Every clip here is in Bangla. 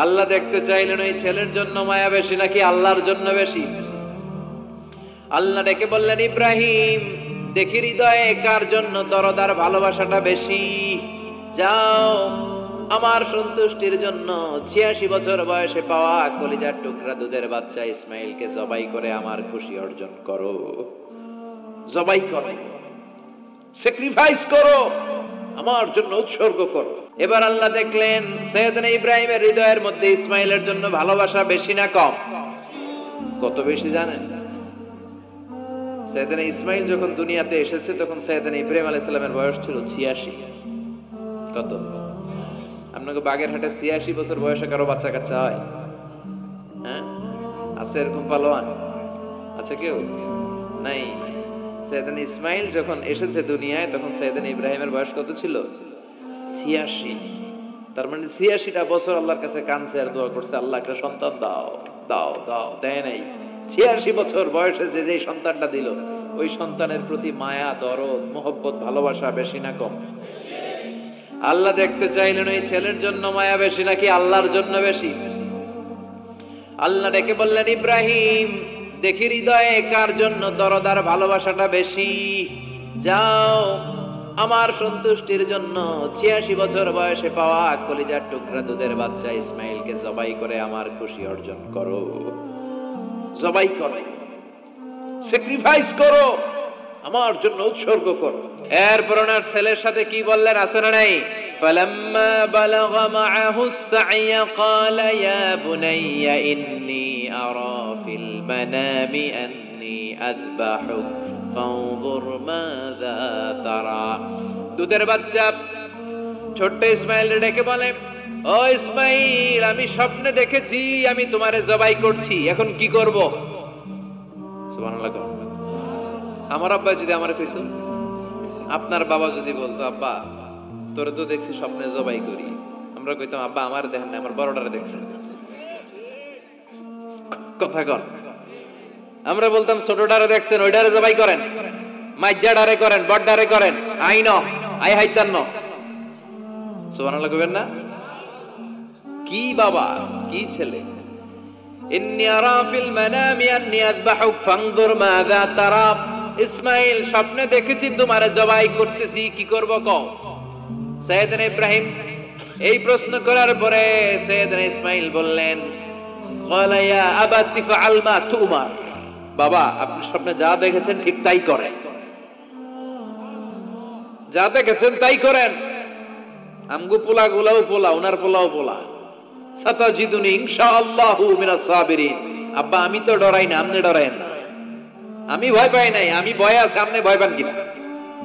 আল্লাহ দেখতে চাইলেন ওই ছেলের জন্য মায়া বেশি নাকি আল্লাহর জন্য বেশি। আল্লাহ ডেকে বললেন, ইব্রাহিম দেখি হৃদয়ে কার জন্য দরদার ভালোবাসাটা বেশি। যাও আমার সন্তুষ্টির জন্য ৮৬ বছর বয়সে পাওয়া কলিজার টুকরা দুধের বাচ্চা ইসমাইলকে জবাই করে আমার খুশি অর্জন করো। জবাই করো, স্যাক্রিফাইস করো, আমার জন্য উৎসর্গ করো। এবার আল্লাহ দেখলেন সাইয়েদনা ইব্রাহিমের হৃদয়ের মধ্যে ইসমাইলের জন্য ভালোবাসা বেশি না কম? কত বেশি জানেন? সাইয়েদনা ইসমাইল যখন দুনিয়াতে এসেছে তখন সাইয়েদনা ইব্রাহিম আলাইহিস সালামের বয়স ছিল ৮৬। কত? আপনাকে বাগেরহাটে ৮৬ বছর বয়সে কারো বাচ্চা কাচ্চা হয়? হ্যাঁ, আছে এরকম পালোয়ান? আছে কেউ? নাই। সাইয়েদনা ইসমাইল যখন এসেছে দুনিয়ায় তখন সাইয়েদনা ইব্রাহিমের বয়স কত ছিল? ৮৬। তার মানে ৮৬টা বছর আল্লাহর কাছে কাঁদছে আর দোয়া করছে, আল্লাহ একটা সন্তান দাও দাও দাও, দেয় নাই। ৮৬ বছর বয়সে যে সন্তানটা দিল ওই সন্তানের প্রতি মায়া, দরদ, মোহব্বত, ভালোবাসা বেশি না কম? আল্লাহ দেখতে চাইলেন ওই ছেলের জন্য মায়া বেশি নাকি আল্লাহর জন্য বেশি। আল্লাহ ডেকে বললেন, ইব্রাহিম দেখি হৃদয়ে কার জন্য দরদার ভালোবাসাটা বেশি। যাও আমার সন্তুষ্টির জন্য ৮৬ বছর বয়সে পাওয়া কলিজার টুকরা দুধের বাচ্চা ইসমাইলকে জবাই করে আমার খুশি অর্জন করো। জবাই করো, স্যাক্রিফাইস করো, আমার জন্য উৎসর্গ করো। এরপর ওনার ছেলের সাথে কি বললেন আছে না নাই? ফালাম্মা বালাগা মাআহুস সা'য়া ক্বালা ইয়া বুনাইয়া ইন্নী আরা ফিল মানামি আন্নী আযবাহুক ফানজুর মাযা তারা। দুধের বাচ্চা ছোট্ট ইসমাইল ডেকে বলে, ও ইসমাইল আমি স্বপ্নে দেখেছি আমি তোমারে জবাই করছি, এখন কি করব? সুবহানাল্লাহ। আমার আব্বা যদি আমারে কইতো, আপনার বাবা যদি বলতো, আব্বা তোরে তো দেখছি স্বপ্নে জবাই করি, আমরা কইতাম আব্বা আমার দেখেন না, আমার বড়টারে দেখছেন। কথা কন। আমরা বলতাম ছোটটারে দেখছেন, ওইটারে জবাই করেন, মাইজ্জাডারে করেন, বড়ডারে করেন, আইন আই হাইতান্ন। সুবহানাল্লাহ কইবেন না? কি বাবা, কি ছেলে! ইন্নী আরা ফিল মানামি আন্নী আযবাহুক ফানজুর মাযা তারা। ইসমাইল স্বপ্নে দেখেছি তোমারে জবাই করতেছি, কি করব কও? সাইয়েদনা ইব্রাহিম এই প্রশ্ন করার পরে সাইয়েদনা ইসমাইল বললেন, ক্বালা ইয়া আবাতি ফাআল মা তুমার। বাবা আপনি স্বপ্নে যা দেখেছেন ঠিক তাই করেন, যা দেখেছেন তাই করেন। আমগো পোলা গুলাও পোলা, ওনার পোলাও পোলা। সাতাজিদুনি ইনশাআল্লাহু মিনাস সাবিরিন। আব্বা আমি তো ডরাই না, আপনি ডরায়েন না। আমি ভয় পাই নাই, আমি ভয় আছে, আপনি ভয় পান কিনা?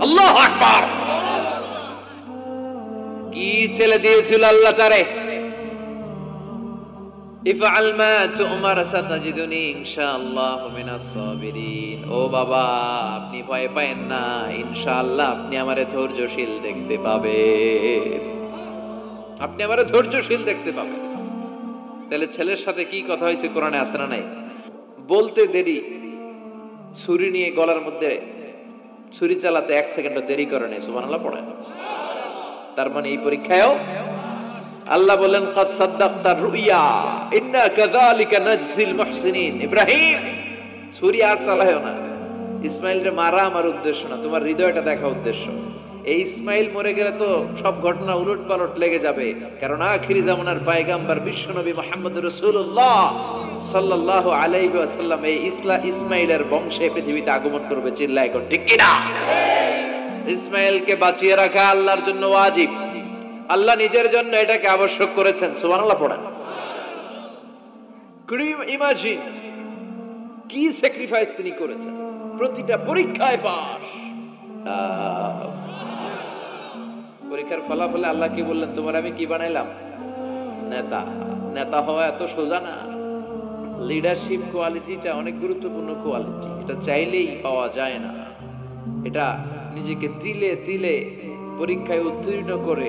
আল্লাহু আকবার। কি ছেলে দিয়েছিল আল্লাহ তারে! ইফআল মা তুমার সাতাজিদুনি ইনশাআল্লাহু মিনাস সাবিরিন। ও বাবা আপনি ভয় পায়েন না, ইনশাআল্লাহ আপনি আমারে ধৈর্যশীল দেখতে পাবেন, আপনি আমারে ধৈর্যশীল দেখতে পাবেন। তাহলে ছেলের সাথে কি কথা হয়েছে কোরআনে আছে না নাই? বলতে দেরি, ছুরি নিয়ে গলার মধ্যে ছুরি চালাতে ১ সেকেন্ডও দেরি করে নাই। সুবহানাল্লাহ পড়েন। তার মানে এই পরীক্ষায়ও আল্লাহ বলেন, ক্বাদ সাদ্দাকতা রুইয়া ইন্না কাযালিকা নাজজিল মুহসিনিন। ইব্রাহিম ছুরি আর চালায়ও না। ইসমাইলরে মারা আমার উদ্দেশ্য না, তোমার হৃদয়টা দেখা উদ্দেশ্য। এই ইসমাইল মরে গেলে তো সব ঘটনা উলট পালট লেগে যাবে, কারণ আখিরি জামানার পয়গম্বর বিশ্বনবী মুহাম্মদুর রাসূলুল্লাহ সাল্লাল্লাহু আলাইহি ওয়াসাল্লাম এই ইসমাইলের বংশে পৃথিবীতে আগমন করবে। চিল্লায় কোন ঠিক কিনা? ইসমাইলকে বাঁচিয়ে রাখা আল্লাহর জন্য ওয়াজিব, আল্লাহ নিজের জন্য এটাকে আবশ্যক করেছেন। সুবহানাল্লাহ পড়েন। কুড ইউ ইমাজিন কি স্যাক্রিফাইস তিনি করেছেন, প্রতিটা পরীক্ষায় পাস। পরীক্ষার ফলাফলে আল্লাহ কি বললেন, তোমার আমি কি বানাইলাম? নেতা। নেতা হওয়া এত সোজা না। লিডারশিপ কোয়ালিটিটা অনেক গুরুত্বপূর্ণ কোয়ালিটি, এটা চাইলেই পাওয়া যায় না। এটা নিজেকে তিলে তিলে পরীক্ষায় উত্তীর্ণ করে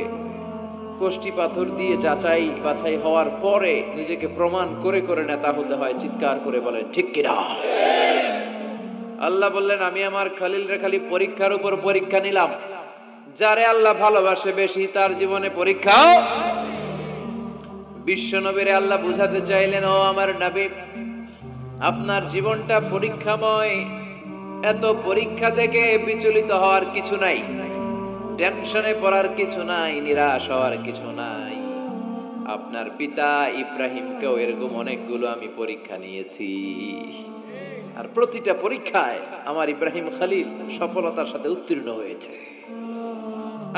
কষ্টি পাথর দিয়ে যাচাই বাছাই হওয়ার পরে নিজেকে প্রমাণ করে করে নেতা হতে হয়। চিৎকার করে বলেন ঠিক কিনা? আল্লাহ বললেন, আমি আমার খলিলরে খালি পরীক্ষার উপর পরীক্ষা নিলাম। যারে আল্লাহ ভালোবাসে বেশি তার জীবনে পরীক্ষাও বিশ্ব নবীরে আল্লাহ বুঝাতে চাইলেন, ও আমার নবী, আপনার জীবনটা পরীক্ষাময়, এত পরীক্ষা থেকে বিচলিত হওয়ার কিছু নাই, টেনশনে পড়ার কিছু নাই, নিরাশ হওয়ার কিছু নাই। আপনার পিতা ইব্রাহিমকেও এরকম অনেকগুলো আমি পরীক্ষা নিয়েছি, আর প্রতিটা পরীক্ষায় আমার ইব্রাহিম খলিল সফলতার সাথে উত্তীর্ণ হয়েছে।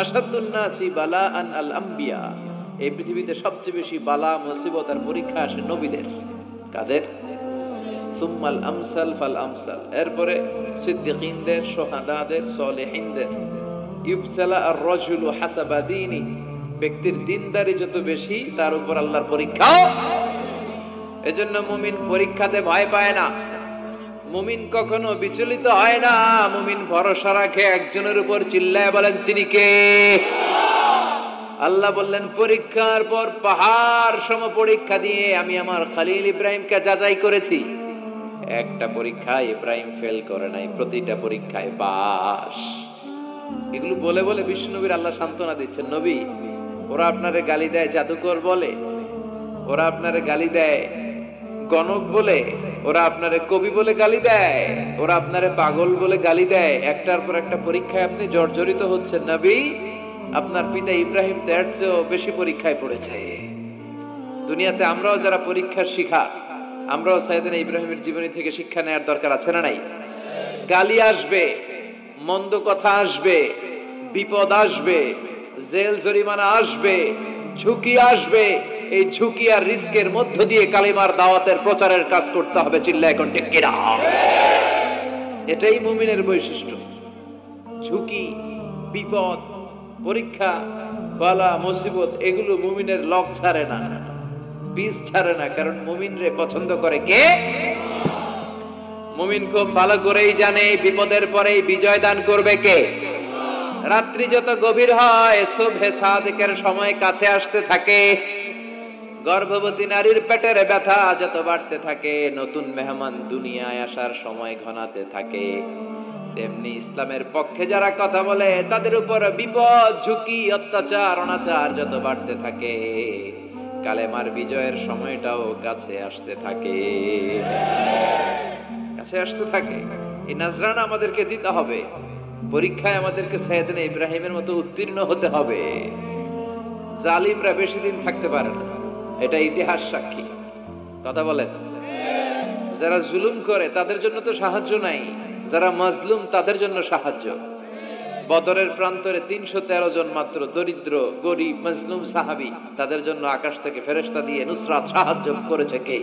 আসাদুন নাসি বালাআন আল আম্বিয়া, এই পৃথিবীতে সবচেয়ে বেশি বালা মুসিবত আর পরীক্ষা আসে নবীদের। কাদের? সুম্মাল আমসাল ফাল আমসাল, এরপরে সিদ্দিকিনদের, শুহাদাদের, সালেহিনদের। ইবতালা আর রাজুলু হাসাবা দীনি, ব্যক্তির দিনদারি যত বেশি তার উপর আল্লাহর পরীক্ষা। এজন্য মুমিন পরীক্ষাতে ভয় পায় না, মুমিন কখনো বিচলিত হয় না, মুমিন ভরসা রাখে একজনের উপর। চিল্লায় বলেন, তিনি কে? আল্লাহ বললেন, পরীক্ষার পর পাহাড় সম পরীক্ষা দিয়ে আমি আমার খলিল ইব্রাহিমকে যাচাই করেছি। একটা পরীক্ষায় ইব্রাহিম ফেল করে নাই, প্রতিটা পরীক্ষায় পাস। এগুলো বলে বলে বিষ্ণুনবীর আল্লাহ সান্ত্বনা দিচ্ছেন, নবী, ওরা আপনারে গালি দেয় জাদুকর বলে, ওরা আপনারে গালি দেয় গণক বলে, ওরা আপনারে কবি বলে গালি দেয়, ওরা আপনারে পাগল বলে গালি দেয়, একটার পর একটা পরীক্ষায় আপনি জর্জরিত হচ্ছেন। নবী, আপনার পিতা ইব্রাহিম তো এর চেয়েও বেশি পরীক্ষায় পড়েছে। দুনিয়াতে আমরাও যারা পরীক্ষার শিখা, আমরাও সাইয়েদনা ইব্রাহিমের জীবনী থেকে শিক্ষা নেওয়ার দরকার আছে না নাই? গালি আসবে, মন্দ কথা আসবে, বিপদ আসবে, জেল জরিমানা আসবে, ঝুঁকি আসবে। এই ঝুঁকি আর রিস্কের মধ্য দিয়ে কালিমার দাওয়াতের প্রচারের কাজ করতে হবে। চিল্লায় এখন ঠিক কিনা? এটাই মুমিনের বৈশিষ্ট্য। ঝুঁকি, বিপদ, পরীক্ষা, বালা মুসিবত, এগুলো মুমিনের লক ছাড়ে না, পিস ছাড়ে না। কারণ মুমিনরে পছন্দ করে কে? মুমিন খুব ভালো করেই জানে বিপদের পরেই বিজয় দান করবে কে। রাত্রি যত গভীর হয়, সুবহে সাদিকের সময় কাছে আসতে থাকে, গর্ভবতী নারীর পেটের ব্যথা যত বাড়তে থাকে, নতুন মেহমান দুনিয়ায় আসার সময় ঘনাতে থাকে, তেমনি ইসলামের পক্ষে যারা কথা বলে তাদের উপর বিপদ, ঝুঁকি, অত্যাচার, অনাচার যত বাড়তে থাকে, কালেমার বিজয়ের সময়টাও কাছে আসতে থাকে, কাছে আসতে থাকে। এই নাজরানা আমাদেরকে দিতে হবে, পরীক্ষায় আমাদেরকে সাইয়েদনা ইব্রাহিমের মতো উত্তীর্ণ হতে হবে। জালিমরা বেশি দিন থাকতে পারে না, এটা ইতিহাস সাক্ষী। কথা বলেন, যারা জুলুম করে তাদের জন্য তো সাহায্য নাই, যারা মাজলুম তাদের জন্য সাহায্য। বদরের প্রান্তরে 313 জন মাত্র দরিদ্র, গরিব, মাজলুম সাহাবী, তাদের জন্য আকাশ থেকে ফেরেশতা দিয়ে নুসরাত সাহায্য করেছে কে?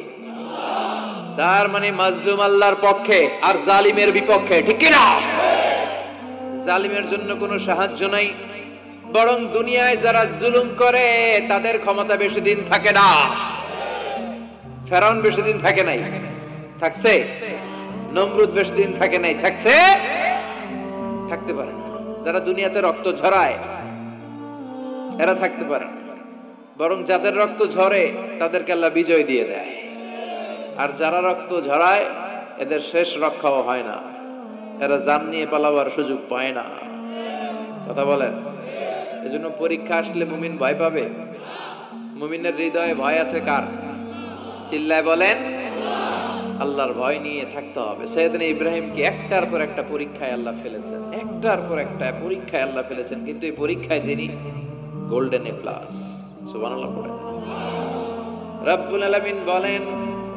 তার মানে মাজলুম আল্লাহর পক্ষে আর জালিমের বিপক্ষে, ঠিক কি না? জালিমের জন্য কোনো সাহায্য নাই, বরং দুনিয়ায় যারা জুলুম করে তাদের ক্ষমতা বেশি দিন থাকে না। ফেরাউন বেশি দিন থাকে নাই, থাকছে? নমরুদ বেশি দিন থাকে নাই, থাকছে? থাকতে পারে না। যারা দুনিয়াতে রক্ত ঝরায় এরা থাকতে পারে না, বরং যাদের রক্ত ঝরে তাদেরকে আল্লাহ বিজয় দিয়ে দেয়। আর যারা রক্ত ঝরায় এদের শেষ রক্ষাও হয় না, এরা জান নিয়ে পালাবার সুযোগ পায় না। কথা বলেন। এজন্য পরীক্ষা আসলে মুমিন ভয় পাবে? মুমিনের হৃদয়ে ভয় আছে কার? চিল্লায় বলেন। আল্লাহর ভয় নিয়ে থাকতে হবে। সাইয়েদনা ইব্রাহিমকে একটার পর একটা পরীক্ষায় আল্লাহ ফেলেছেন, একটার পর একটা পরীক্ষায় আল্লাহ ফেলেছেন, কিন্তু এই পরীক্ষায় তিনি গোল্ডেন এ প্লাস। সুবহানাল্লাহ পড়েন। রব্বুল আলামিন বলেন,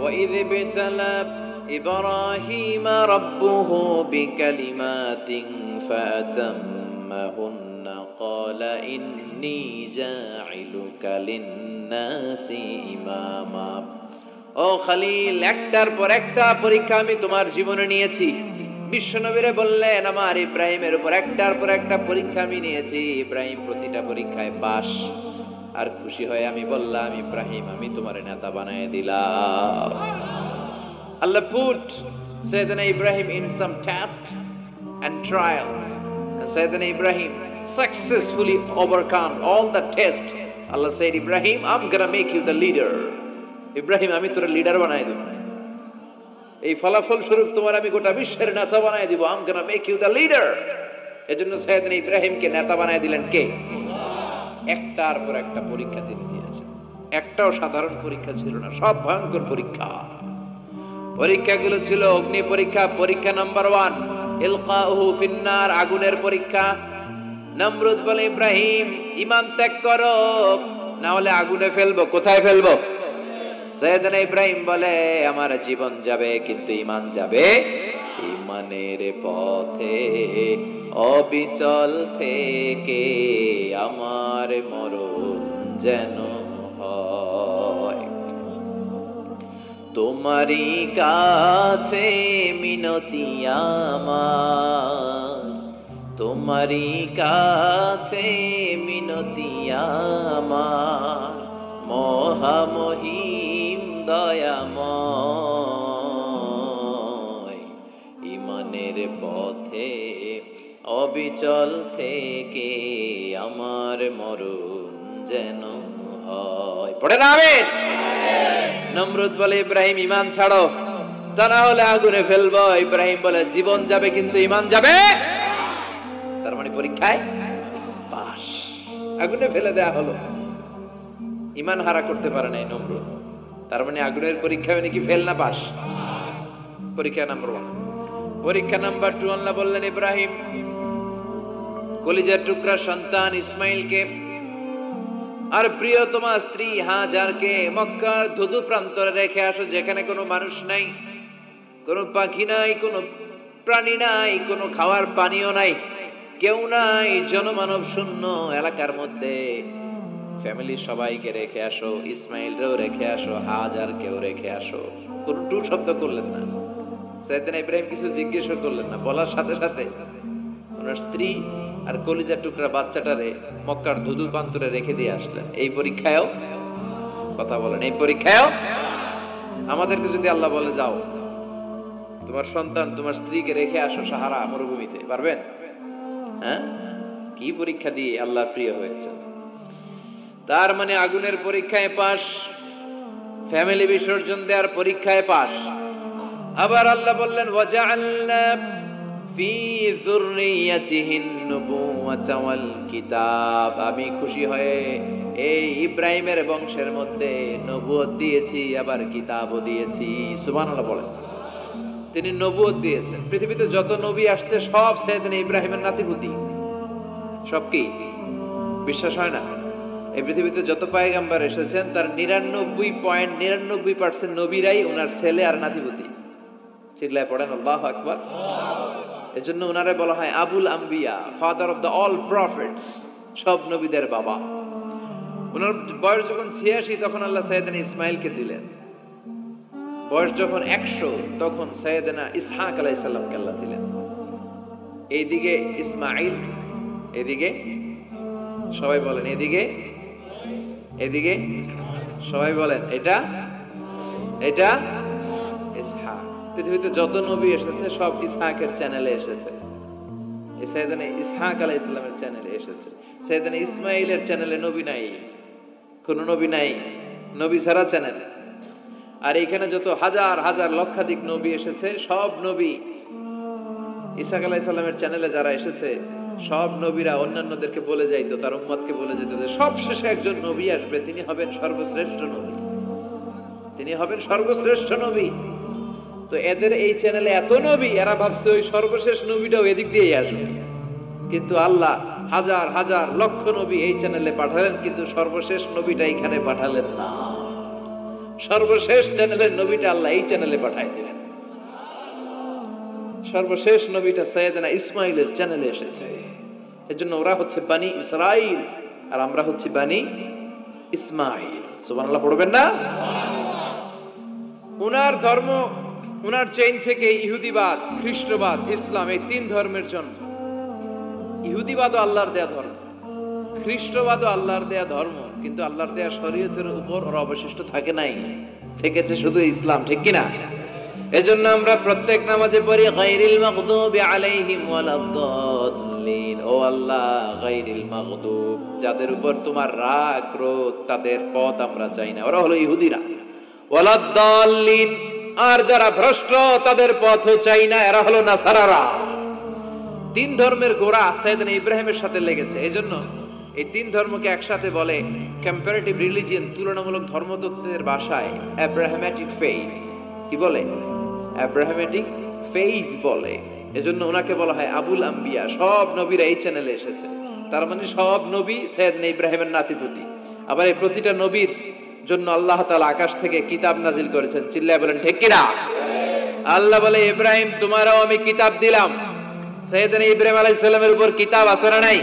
ওয়াইয বিতালা ইব্রাহিম রাব্বুহু বিকালিমাতিন ফাতাম্মাহুন্না ক্বালা ইন্নী জাইলুকা লিন-নাসি ইমামা। ও খলিল, একটার পর একটা পরীক্ষা আমি তোমার জীবনে নিয়েছি। বিশ্বনবীরে বললেন, আমার ইব্রাহিমের উপর একটার পর একটা পরীক্ষা আমি নিয়েছি। ইব্রাহিম প্রতিটা পরীক্ষায় পাস। আর খুশি হয়ে আমি বললাম, ইব্রাহিম, আমি তোমার নেতা বানায় দিলাম। আল্লাহ put Sayyidina Ibrahim in some tests and trials, and Sayyidina Ibrahim successfully overcome all the tests. Allah said, Ibrahim, I'm gonna make you the leader. Ibrahim, আমি তোর লিডার বানাই দেব, এই ফলাফল স্বরূপ তোমার আমি গোটা বিশ্বের নেতা বানাই দিব। I'm gonna make you the leader. এজন্য সাইয়েদনা ইব্রাহিমকে নেতা বানাই দিলেন কে? একটার পর একটা পরীক্ষা তিনি দিয়েছেন। একটাও সাধারণ পরীক্ষা ছিল না, সব ভয়ঙ্কর পরীক্ষা। পরীক্ষাগুলো ছিল অগ্নি পরীক্ষা, পরীক্ষা নাম্বার 1 ইলকাউহু ফিন্নার, আগুনের পরীক্ষা। নমরুদ বলে, ইব্রাহিম ঈমান ত্যাগ করো, না হলে আগুনে ফেলবো। কোথায় ফেলবো? সাইয়েদনা ইব্রাহিম বলে, আমার জীবন যাবে কিন্তু ঈমান যাবে। ঈমানের পথে অবিচল থেকে আমার মরণ যেন হয়। তোমারই কাছে মিনতি আমার, তোমারই কাছে মিনতি আমার, মহামহিম দয়াময়। ঈমানের পথে অবিচল থেকে আমার মরণ যেন হয়। পড়ে না আমিন? নমরুদ বলে, ইব্রাহিম ঈমান ছাড়ো, তা না হলে আগুনে ফেলবো। ইব্রাহিম বলে, জীবন যাবে কিন্তু ঈমান যাবে। তার মানে পরীক্ষায় পাস, আগুনে ফেলে দেয়া হলো। ঈমান হারা করতে পারে নাই নমরুদ। তার মানে আগুনের পরীক্ষা নাকি ফেল না পাস? পরীক্ষা নাম্বার 1। পরীক্ষা নাম্বার 2 আল্লাহ বললেন, ইব্রাহিম কলিজার টুকরা সন্তান ইসমাইলকে আর প্রিয়তমা স্ত্রী হাজারকে মক্কার ধুধু প্রান্তরে রেখে আসো, যেখানে কোনো মানুষ নাই, কোনো পাখি নাই, কোনো প্রাণী নাই, কোনো খাওয়ার পানিও নাই, কেউ নাই, জনমানব শূন্য এলাকার মধ্যে। ফ্যামিলির সবাইকে রেখে আসো, ইসমাইলরেও রেখে আসো, হাজারকেও রেখে আসো। কোনো টু শব্দ করলেন না। সাইয়েদনা ইব্রাহিম কিছু জিজ্ঞেসও করলেন না, বলার সাথে সাথে ওনার স্ত্রী আর কলিজার টুকরা বাচ্চাটারে মক্কার ধুধু প্রান্তরে রেখে দিয়ে আসলেন। এই পরীক্ষায়ও কথা বলেন, এই পরীক্ষায়ও আমাদেরকে যদি আল্লাহ বলে, যাও তোমার সন্তান তোমার স্ত্রীকে রেখে আসো সাহারা মরুভূমিতে, পারবেন? হ্যাঁ, কি পরীক্ষা দিয়ে আল্লাহর প্রিয় হয়েছে। তার মানে আগুনের পরীক্ষায় পাস, ফ্যামিলি বিসর্জন দেওয়ার পরীক্ষায় পাস। আবার আল্লাহ বললেন, ওয়াজআলনা ফি যুররিয়াতিহিন নুবুওয়াতা ওয়াল কিতাব, আমি খুশি হয়ে এই ইব্রাহিমের বংশের মধ্যে নবুয়ত দিয়েছি, আবার কিতাবও দিয়েছি। সুবহানাল্লাহ বলেন। তিনি নবুয়ত দিয়েছেন। পৃথিবীতে যত নবী আসছে সব সাইয়েদনা ইব্রাহিমের নাতিপুতি। সব কি বিশ্বাস হয় না? এই পৃথিবীতে যত পয়গম্বর এসেছেন তার 99.99% নবীরাই ওনার ছেলে আর নাতিপুতি। চিল্লায় পড়েন আল্লাহু আকবার। এজন্য ওনারে বলা হয় আবুল আম্বিয়া, father of the all prophets, সব নবীদের বাবা। ওনার বয়স যখন 86 তখন আল্লাহ সাইয়েদনা ইসমাইলকে দিলেন। বয়স যখন 100 তখন সাইয়েদনা ইসহাক আলাইহিস সালামকে আল্লাহ দিলেন। এইদিকে ইসমাইল, এদিকে সবাই বলেন এদিকে, এদিকে সবাই বলেন এটা, এটা ইসহাক। পৃথিবীতে যত নবী এসেছে সব ইসহাকের চ্যানেলে এসেছে। সাইয়েদনা ইসহাক আলাইহিস সালামের চ্যানেলে এসেছে। সাইয়েদনা ইসমাইলের চ্যানেলে নবী নাই, কোন নবী নাই, নবী ছাড়া চ্যানেল। আর এখানে যত হাজার হাজার লক্ষাধিক নবী এসেছে সব নবী ইসহাক আলাইহিস সালামের চ্যানেলে যারা এসেছে সব নবীরা অন্যান্যদেরকে বলে যাইতো, তার উম্মতকে বলে যেত যে সবশেষে একজন নবী আসবে, তিনি হবেন সর্বশ্রেষ্ঠ নবী, তিনি হবেন সর্বশ্রেষ্ঠ নবী। তো এদের এই চ্যানেলে এত নবী, এরা ভাবছে ওই সর্বশেষ নবীটাও এদিক দিয়েই আসবে। কিন্তু আল্লাহ হাজার হাজার লক্ষ নবী এই চ্যানেলে পাঠালেন, কিন্তু সর্বশেষ নবীটা এখানে পাঠালেন না। সর্বশেষ চ্যানেলের নবীটা আল্লাহ এই চ্যানেলে পাঠাই দিলেন। সর্বশেষ নবীটা সাইয়েদনা ইসমাইলের চ্যানেলে এসেছে। এজন্য ওরা হচ্ছে বানি ইসরাইল আর আমরা হচ্ছি বানি ইসমাইল। সুবহানাল্লাহ পড়বেন না? উনার ধর্ম, উনার চেইন থেকে ইহুদিবাদ, খ্রিস্টবাদ, ইসলাম, এই 3 ধর্মের জন্ম। ইহুদিবাদও আল্লাহর দেয়া ধর্ম, খ্রিস্টবাদও আল্লাহর দেয়া ধর্ম, কিন্তু আল্লাহর দেয়া শরীয়তের উপর ওরা অবশিষ্ট থাকে নাই, থেকেছে শুধু ইসলাম। ঠিক কিনা? এজন্য আমরা প্রত্যেক নামাজে পড়ি গায়রিল মাগদুবি আলাইহিম ওয়ালাদ-দাল্লিন। ও আল্লাহ, গায়রিল মাগদুব, যাদের উপর তোমার রাগ ক্রোধ, তাদের পথ আমরা চাই না, ওরা হলো ইহুদিরা। ওয়ালাদ-দাল্লিন, আর যারা ভ্রষ্ট তাদের পথও চাই না, এরা হলো নাসারারা। 3 ধর্মের গোড়া সাইয়েদনা ইব্রাহিমের সাথে লেগেছে। এজন্য এই তিন ধর্মকে একসাথে বলে কম্পারেটিভ রিলিজিয়ন, তুলনামূলক ধর্মতত্ত্বের ভাষায় অ্যাব্রাহামেটিক ফেইথ। কি বলে? অ্যাব্রাহামেটিক ফেইথ বলে। এজন্য ওনাকে বলা হয় আবুল আম্বিয়া। সব নবীরা এই চ্যানেলে এসেছে, তার মানে সব নবী সাইয়েদনা ইব্রাহিমের নাতিপুতি। আবার এই প্রতিটা নবীর জন্য আল্লাহ তাআলা আকাশ থেকে কিতাব নাজিল করেছেন। চিল্লায় বলেন ঠিক কিনা? আল্লাহ বলে ইব্রাহিম তোমারও আমি কিতাব দিলাম। সাইয়েদনা ইব্রাহিম আলাইহিস সালামের উপর কিতাব আছে না নাই?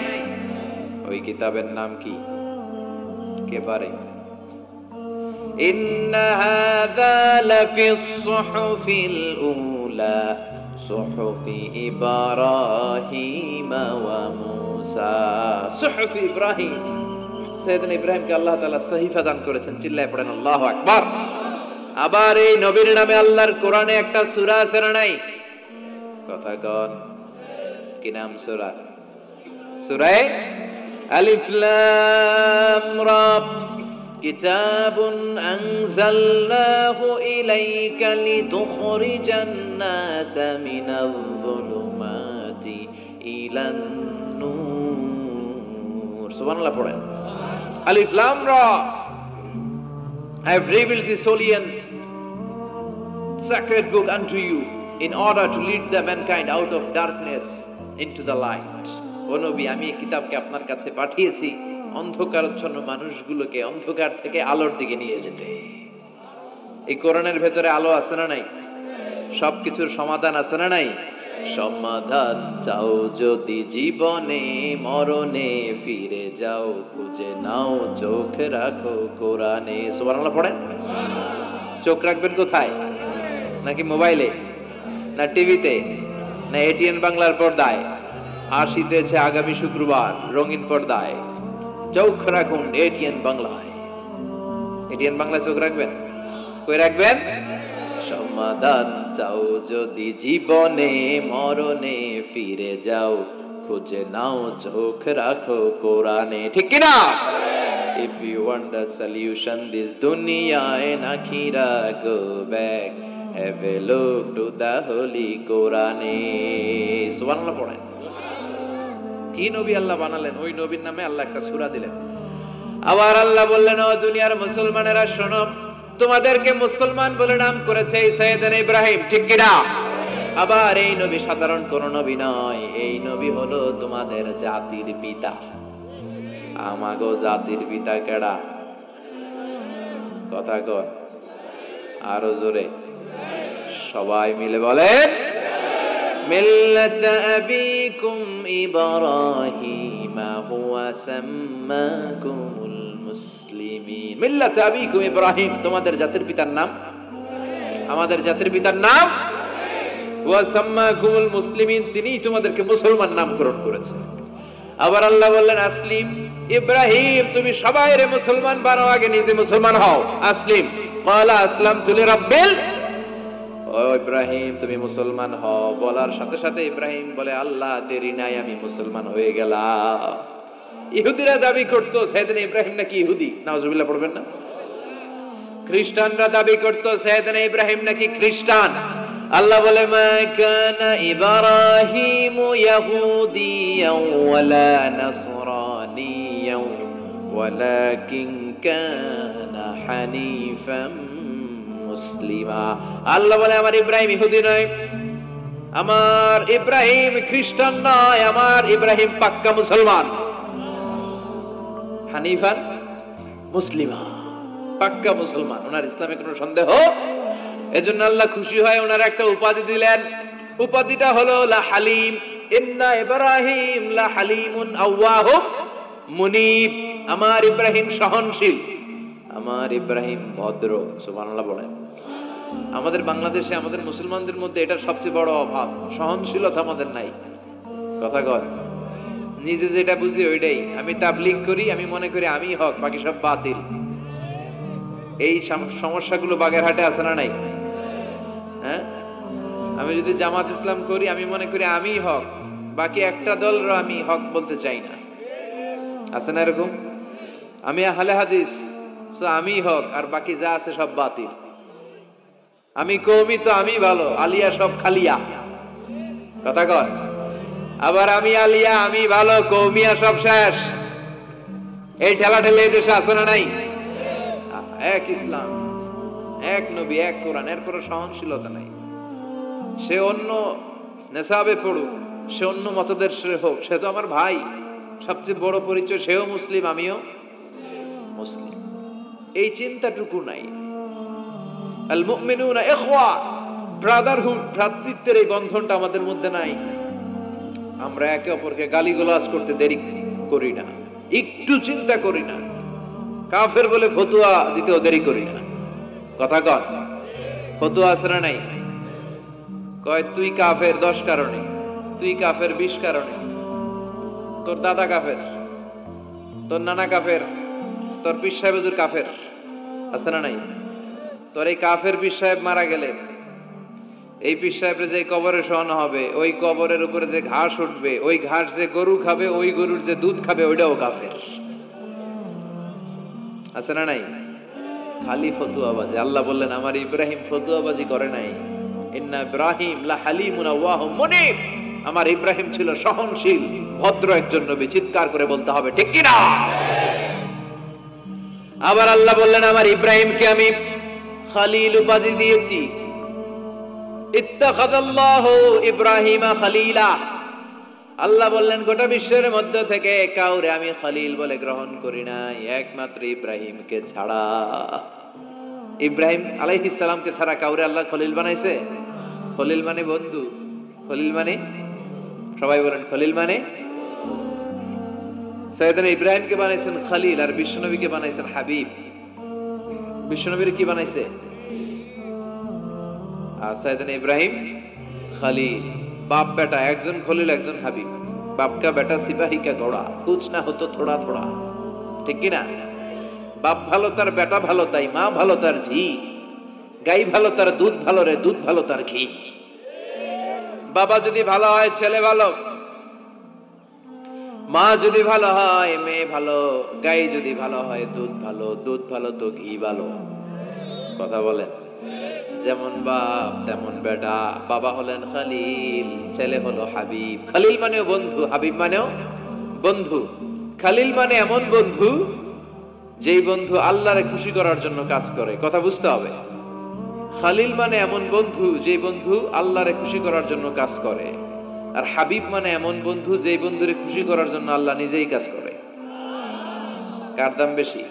ওই কিতাবের নাম কি? কে পারে? ইন্না হাযা লাফিস সুহুফিল উলা সুহুফি ইব্রাহিম ওয়া মূসা। সুহুফি ইব্রাহিম, সাইয়েদনা ইব্রাহিমকে আল্লাহ তাআলা সহিফা দান করেছেন। চিল্লায় পড়েন আল্লাহু আকবার। আবার এই নবীর নামে আল্লাহর কোরআনে একটা সূরা আছে না নাই? কথা কন, কি নাম সূরা? সূরা আলিফ লাম রা। কিতাবুন আনজালনাহু ইলাইকা লিতুখরিজান নাসা মিনাল যুলুমাতি ইলান নূর। সুবহানাল্লাহ পড়েন। আলিফ লাম রা। I have revealed this holy and sacred book unto you in order to lead the mankind out of darkness into the light. ও নবী, আমি এই কিতাবকে আপনার কাছে পাঠিয়েছি অন্ধকারাচ্ছন্ন মানুষগুলোকে অন্ধকার থেকে আলোর দিকে নিয়ে যেতে। এই কোরআনের ভেতরে আলো আছে না নাই? সবকিছুর সমাধান আছে না নাই? সমাধান চাও যদি জীবনে, মরণে ফিরে যাও, খুঁজে নাও চোখ রাখো কোরআনে। সুবহানাল্লাহ পড়েন। চোখ রাখবেন কোথায়? নাকি মোবাইলে, না টিভিতে, না এটিএন বাংলার পর্দায়? আসিতেছে আগামী শুক্রবার রঙিন পর্দায়। চোখ রাখুন এটিএন বাংলায়। এটিএন বাংলায় চোখ রাখবেন। কই রাখবেন? সমাধান চাও যদি জীবনে, মরণে ফিরে যাও, খুঁজে নাও চোখ রাখো কোরআনে। ঠিক কিনা? If you want the solution this dunya and akhira, go back, have a look to the holy Quran. সুবহানাল্লাহ পড়েন। কি নবী আল্লাহ বানালেন, ওই নবীর নামে আল্লাহ একটা সূরা দিলেন। আবার আল্লাহ বললেন, ও দুনিয়ার মুসলমানেরা শোনো, তোমাদেরকে মুসলমান বলে নাম করেছে এই সাইয়েদনা ইব্রাহিম। ঠিক কিনা? আবার এই নবী সাধারণ কোন নবী নয়, এই নবী হলো তোমাদের জাতির পিতা। আমাগো জাতির পিতা কেডা? কথা কর আরো জোরে, সবাই মিলে বলেন, মিল্লাত আবিকুম ইব্রাহিম হুয়া সাম্মাকুমুল মুসলিমিন। মিল্লাত আবিকুম ইব্রাহিম, তোমাদের জাতির পিতার নাম, আমাদের জাতির পিতার নাম ওয়া সাম্মাকুমুল মুসলিমিন, তিনি তোমাদেরকে মুসলমান নামকরণ করেছেন। আবার আল্লাহ বললেন, আসলিম ইব্রাহিম, তুমি সবাইরে মুসলমান বানাও, আগে নিজে মুসলমান হও। আসলিম ক্বালা আসলামতু লিরাব্বিল। ও ইব্রাহিম তুমি মুসলমান হও বলার সাথে সাথে ইব্রাহিম বলে, আল্লাহ দেরি নাই, আমি মুসলমান হয়ে গেলাম। ইহুদিরা দাবি করতো সাইয়েদনা ইব্রাহিম নাকি ইহুদি। নাউজুবিল্লাহ পড়বেন না? খ্রিস্টানরা দাবি করতো সাইয়েদনা ইব্রাহিম নাকি খ্রিস্টান। আল্লাহ বলে, মা কানা ইব্রাহিমু ইয়াহুদিয়াও ওয়ালা নাসরানিয়াও ওয়ালাকিন কানা হানিফাম মুসলিমা। আল্লাহ বলে, আমার ইব্রাহিম ইহুদি নয়, আমার ইব্রাহিম খ্রিস্টান নয়, আমার ইব্রাহিম পাক্কা মুসলমান। হানিফান মুসলিমা, পাক্কা মুসলমান, ওনার ইসলামে কোনো সন্দেহ। এজন্য আল্লাহ খুশি হয়, ওনার একটা উপাধি দিলেন। উপাধিটা হলো লা হালিম। ইন্না ইব্রাহিম লা হালিমুন আওয়াহুম মুনিব। আমার ইব্রাহিম সহনশীল, আমার ইব্রাহিম ভদ্র। সুবহানাল্লাহ বলেন। আমাদের বাংলাদেশে আমাদের মুসলমানদের মধ্যে এটা সবচেয়ে বড় অভাব, সহনশীলতা আমাদের নাই। কথা কর, নিজে যেটা বুঝি ওইটাই। আমি তাবলীগ করি, আমি মনে করি আমি হক, বাকি সব বাতিল। এই সমস্যাগুলো বাগেরহাটে আছে না নাই? হ্যাঁ, আমি যদি জামাত ইসলাম করি, আমি মনে করি আমি হক, বাকি একটা দলর আমি হক বলতে চাই না। আছে না এরকম? আমি আহলে হাদিস, সো আমি হক, আর বাকি যা আছে সব বাতিল। আমি কওমি, তো আমি ভালো, আলিয়া সব খালিয়া। কথা কর। আবার আমি আলিয়া, আমি ভালো, কওমিয়া সব শেষ। এই ঠেলা ঠেলে এই দেশে আছে না নাই? এক ইসলাম, এক নবী, এক কোরআন, এর কোনো সহনশীলতা নাই। সে অন্য নেশাবে পড়ুক, সে অন্য মতদর্শের হোক, সে তো আমার ভাই। সবচেয়ে বড় পরিচয় সেও মুসলিম, আমিও মুসলিম। এই চিন্তাটুকু নাই। আল মুমিনুনা ইখওয়া, ব্রাদারহুড, ভ্রাতৃত্বের এই বন্ধনটা আমাদের মধ্যে নাই। আমরা একে অপরকে গালিগালাজ করতে দেরি করি না, একটু চিন্তা করি না, কাফের বলে ফতুয়া দিতেও দেরি করি না। কথা কন, ফতুয়া আছে না নাই? কয় তুই কাফের 10 কারণে, তুই কাফের 20 কারণে, তোর দাদা কাফের, তোর নানা কাফের, তোর পীর সাহেব হুজুর কাফের, আছে না নাই? তোর এই কাফের পীর সাহেব মারা গেলে এই পীর সাহেবের যে কবরে শোয়ানো হবে, ওই কবরের উপরে যে ঘাস উঠবে, ওই ঘাস যে গরু খাবে, ওই গরুর যে দুধ খাবে, ওইটাও কাফের, আছে না নাই? খালি ফতুয়াবাজি। আল্লাহ বললেন আমার ইব্রাহিম ফতুয়াবাজি করে নাই। ইন্না ইব্রাহিম লা হালিমুন আওয়াহুম মুনিব, আমার ইব্রাহিম ছিল সহনশীল, ভদ্র একজন নবী। চিৎকার করে বলতে হবে ঠিক কি না? আবার আল্লাহ বললেন আমার ইব্রাহিমকে আমি খলিল উপাধি দিয়েছি। ইত্তাখাযাল্লাহু ইব্রাহিমা খলিলা, আল্লাহ বললেন গোটা বিশ্বের মধ্যে থেকে কাউরে আমি খলিল বলে গ্রহণ করি নাই, একমাত্র ইব্রাহিমকে ছাড়া। ইব্রাহিম আলাইহিস সালামকে ছাড়া কাউরে আল্লাহ খলিল বানাইছে? খলিল মানে বন্ধু, খলিল মানে, সবাই বলেন খলিল মানে। সাইয়েদনা ইব্রাহিমকে বানাইছেন খলিল, আর বিশ্বনবীকে বানাইছেন হাবিব। বিশ্বনবীর কি বানাইছে? আর সাইয়েদনা ইব্রাহিম খলিল, बाप बेटा, একজন খলিল একজন হাবিব। बाप का बेटा सिपाही का घोड़ा, कुछ ना हो तो थोड़ा थोड़ा, ঠিক কি না? বাপ ভালো তার বেটা ভালো, তাই মা ভালো তার ঝি, গাই ভালো তার দুধ ভালো রে, দুধ ভালো তার ঘি। বাবা যদি ভালো হয় ছেলে ভালো, মা যদি ভালো হয় মেয়ে ভালো, গাই যদি ভালো হয় দুধ ভালো, দুধ ভালো তো ঘি ভালো। কথা বলেন, যেমন বাপ তেমন বেটা। বাবা হলেন খলিল, ছেলে হলো হাবিব। খলিল মানেও বন্ধু, হাবিব মানেও বন্ধু। খলিল মানে এমন বন্ধু যেই বন্ধু আল্লাহরে খুশি করার জন্য কাজ করে। কথা বুঝতে হবে। খলিল মানে এমন বন্ধু যেই বন্ধু আল্লাহরে খুশি করার জন্য কাজ করে। আর হাবিব মানে এমন বন্ধু যেই বন্ধুরে খুশি করার জন্য আল্লাহ নিজেই কাজ করে। কার দাম বেশি?